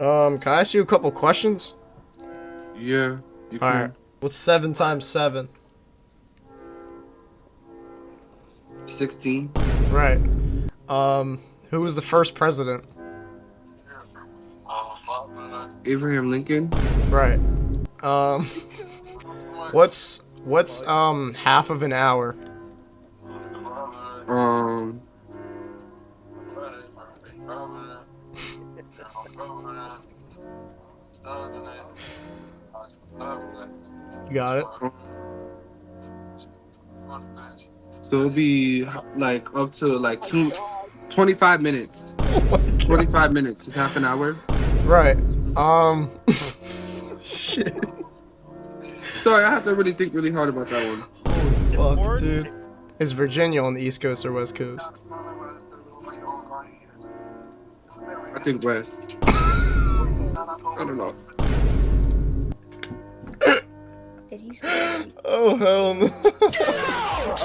Can I ask you a couple questions? Yeah, you All right. can. What's 7 times 7? 16. Right. Who was the first president? Abraham Lincoln. Right. Um, what's half of an hour? Um, You got it. so it'll be like up to like 25 minutes. Oh my God. 25 minutes is half an hour. Right. Shit. Sorry, I have to really think really hard about that one. Fuck, dude. Is Virginia on the East Coast or West Coast? I think West. I don't know. Did he say? Oh hell no.